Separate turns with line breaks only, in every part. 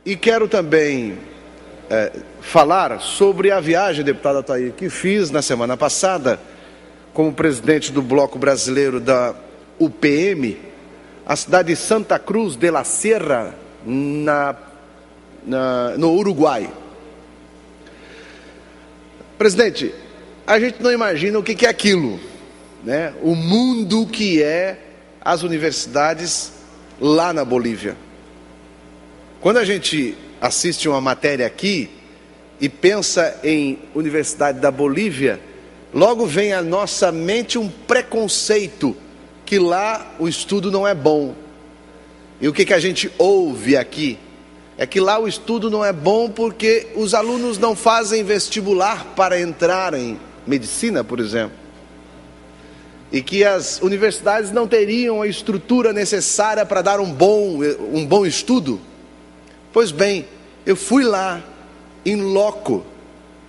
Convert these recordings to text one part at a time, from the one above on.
E quero também falar sobre a viagem, deputado Atair, que fiz na semana passada como presidente do Bloco Brasileiro da UPM, a cidade de Santa Cruz de la Sierra, no Uruguai. Presidente, a gente não imagina o que é aquilo, né? O mundo que é as universidades lá na Bolívia. Quando a gente assiste uma matéria aqui e pensa em Universidade da Bolívia, logo vem à nossa mente um preconceito, que lá o estudo não é bom. E o que a gente ouve aqui é que lá o estudo não é bom porque os alunos não fazem vestibular para entrar em medicina, por exemplo. E que as universidades não teriam a estrutura necessária para dar um bom estudo. Pois bem, eu fui lá, in loco,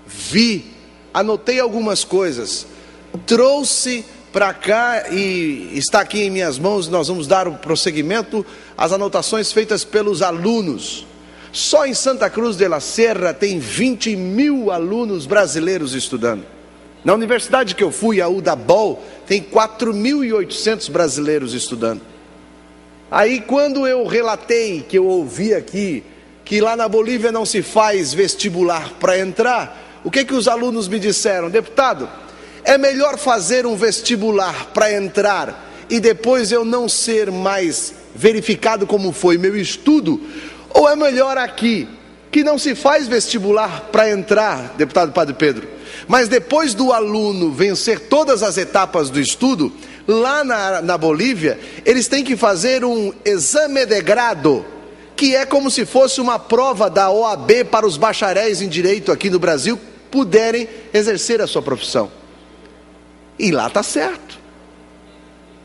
vi, anotei algumas coisas, trouxe para cá e está aqui em minhas mãos. Nós vamos dar o prosseguimento às anotações feitas pelos alunos. Só em Santa Cruz de la Sierra tem 20 mil alunos brasileiros estudando. Na universidade que eu fui, a UDABOL, tem 4.800 brasileiros estudando. Aí quando eu relatei, que eu ouvi aqui, que lá na Bolívia não se faz vestibular para entrar, o que os alunos me disseram? Deputado, é melhor fazer um vestibular para entrar e depois eu não ser mais verificado como foi meu estudo, ou é melhor aqui, que não se faz vestibular para entrar, deputado Padre Pedro, mas depois do aluno vencer todas as etapas do estudo, lá na Bolívia, eles têm que fazer um exame de grado, que é como se fosse uma prova da OAB para os bacharéis em direito aqui no Brasil puderem exercer a sua profissão. E lá está certo.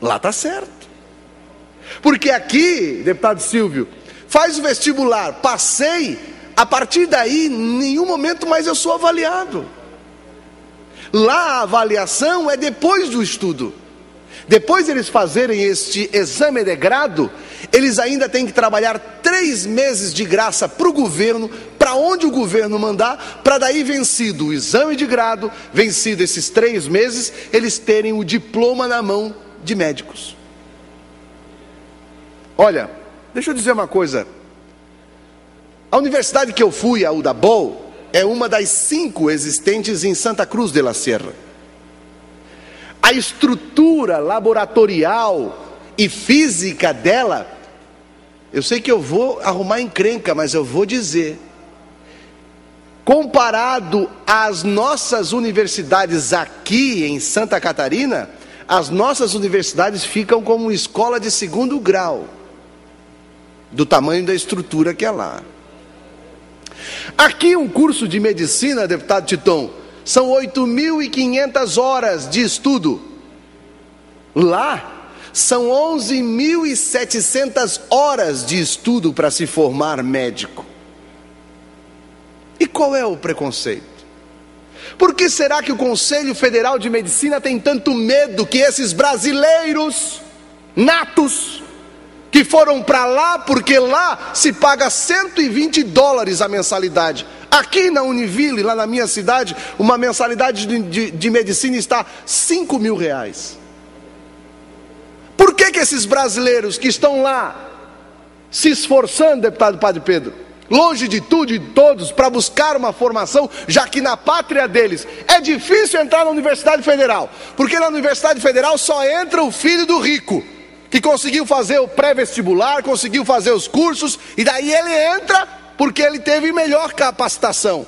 Lá está certo. Porque aqui, deputado Silvio, faz o vestibular, passei, a partir daí, em nenhum momento mais eu sou avaliado. Lá a avaliação é depois do estudo. Depois de eles fazerem este exame de grado, eles ainda têm que trabalhar 3 meses de graça para o governo, para onde o governo mandar, para daí, vencido o exame de grado, vencido esses 3 meses, eles terem o diploma na mão de médicos. Olha, deixa eu dizer uma coisa. A universidade que eu fui, a UDABOL, é uma das 5 existentes em Santa Cruz de la Sierra. A estrutura laboratorial e física dela, eu sei que eu vou arrumar encrenca, mas eu vou dizer, comparado às nossas universidades aqui em Santa Catarina, as nossas universidades ficam como uma escola de 2º grau, do tamanho da estrutura que é lá. Aqui um curso de medicina, deputado Titon, são 8.500 horas de estudo. Lá são 11.700 horas de estudo para se formar médico. E qual é o preconceito? Por que será que o Conselho Federal de Medicina tem tanto medo que esses brasileiros natos, que foram para lá, porque lá se paga $120 a mensalidade. Aqui na Univille, lá na minha cidade, uma mensalidade de medicina está R$5.000. Por que esses brasileiros que estão lá se esforçando, deputado Padre Pedro, longe de tudo e de todos, para buscar uma formação, já que na pátria deles é difícil entrar na Universidade Federal, porque na Universidade Federal só entra o filho do rico, que conseguiu fazer o pré-vestibular, conseguiu fazer os cursos, e daí ele entra porque ele teve melhor capacitação.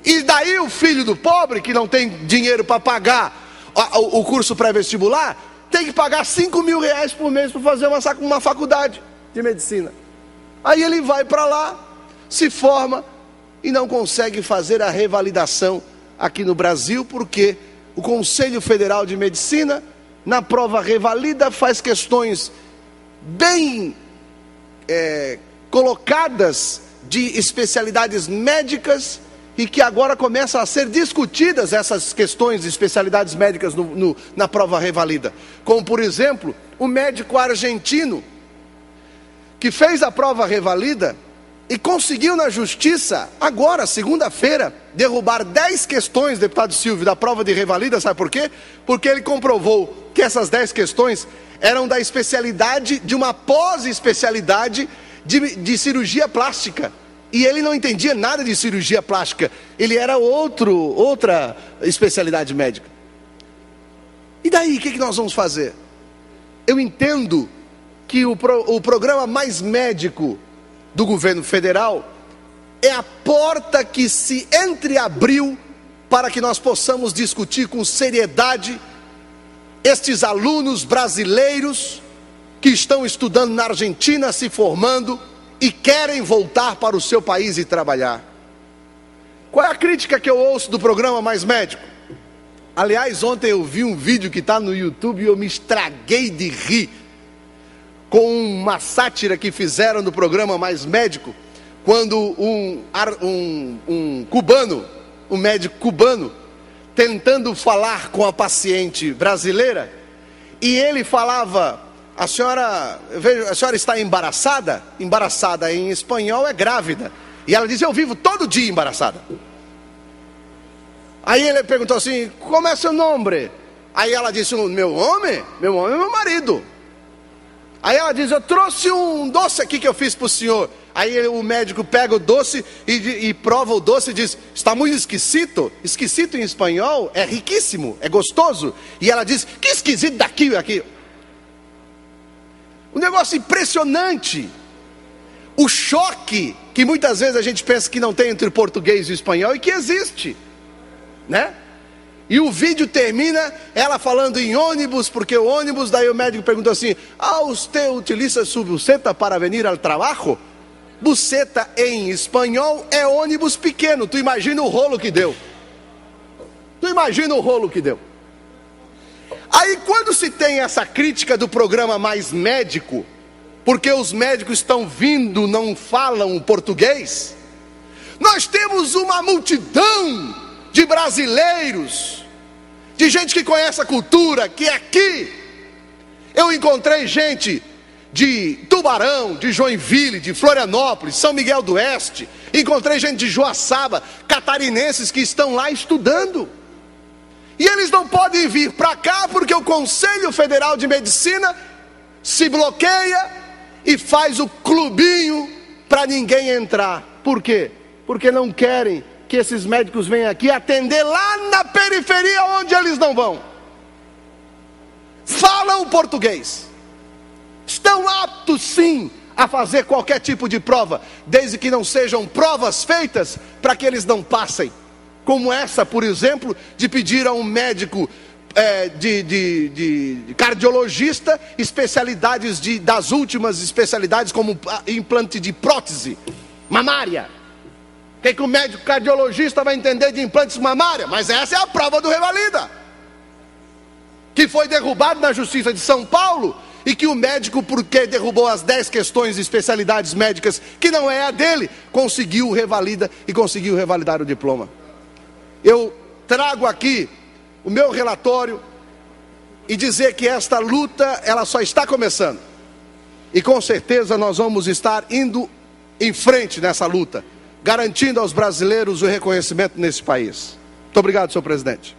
E daí o filho do pobre, que não tem dinheiro para pagar o curso pré-vestibular, tem que pagar R$5.000 por mês para fazer uma faculdade de medicina. Aí ele vai para lá, se forma e não consegue fazer a revalidação aqui no Brasil, porque o Conselho Federal de Medicina, na prova revalida, faz questões bem colocadas de especialidades médicas, e que agora começam a ser discutidas essas questões de especialidades médicas na prova revalida. Como, por exemplo, o médico argentino, que fez a prova revalida, e conseguiu na justiça, agora, segunda-feira, derrubar 10 questões, deputado Silvio, da prova de revalida. Sabe por quê? Porque ele comprovou que essas 10 questões eram da especialidade, de uma pós-especialidade de cirurgia plástica. E ele não entendia nada de cirurgia plástica, ele era outra especialidade médica. E daí, o que nós vamos fazer? Eu entendo que o programa Mais Médico do governo federal é a porta que se entreabriu para que nós possamos discutir com seriedade estes alunos brasileiros que estão estudando na Argentina, se formando e querem voltar para o seu país e trabalhar. Qual é a crítica que eu ouço do programa Mais Médico? Aliás, ontem eu vi um vídeo que está no YouTube e eu me estraguei de rir com uma sátira que fizeram do programa Mais Médico, quando um cubano, um médico cubano, tentando falar com a paciente brasileira, e ele falava: a senhora está embaraçada? Embaraçada em espanhol é grávida. E ela diz: eu vivo todo dia embaraçada. Aí ele perguntou assim: como é seu nome? Aí ela disse: meu homem é meu marido. Aí ela diz: eu trouxe um doce aqui que eu fiz para o senhor. Aí o médico pega o doce e prova o doce e diz: está muito esquisito. Esquisito em espanhol é riquíssimo, é gostoso. E ela diz: que esquisito daqui e aqui. Um negócio impressionante. O choque que muitas vezes a gente pensa que não tem entre o português e o espanhol e que existe, né? E o vídeo termina ela falando em ônibus, porque o ônibus, daí o médico perguntou assim: você utiliza sua buceta para vir ao trabalho? Buceta em espanhol é ônibus pequeno. Tu imagina o rolo que deu. Aí quando se tem essa crítica do programa Mais Médico, porque os médicos estão vindo, não falam português, nós temos uma multidão de brasileiros, de gente que conhece a cultura, que é aqui. Eu encontrei gente de Tubarão, de Joinville, de Florianópolis, São Miguel do Oeste, encontrei gente de Joaçaba, catarinenses que estão lá estudando, e eles não podem vir para cá porque o Conselho Federal de Medicina se bloqueia e faz o clubinho para ninguém entrar. Por quê? Porque não querem que esses médicos venham aqui atender lá na periferia onde eles não vão. Falam português, estão aptos sim a fazer qualquer tipo de prova, desde que não sejam provas feitas para que eles não passem, como essa, por exemplo, de pedir a um médico de cardiologista especialidades das últimas especialidades, como implante de prótese mamária. O que o médico cardiologista vai entender de implantes mamária? Mas essa é a prova do revalida, que foi derrubado na Justiça de São Paulo, e que o médico, porque derrubou as 10 questões de especialidades médicas, que não é a dele, conseguiu revalida e conseguiu revalidar o diploma. Eu trago aqui o meu relatório e dizer que esta luta, ela só está começando. E com certeza nós vamos estar indo em frente nessa luta, garantindo aos brasileiros o reconhecimento nesse país. Muito obrigado, senhor presidente.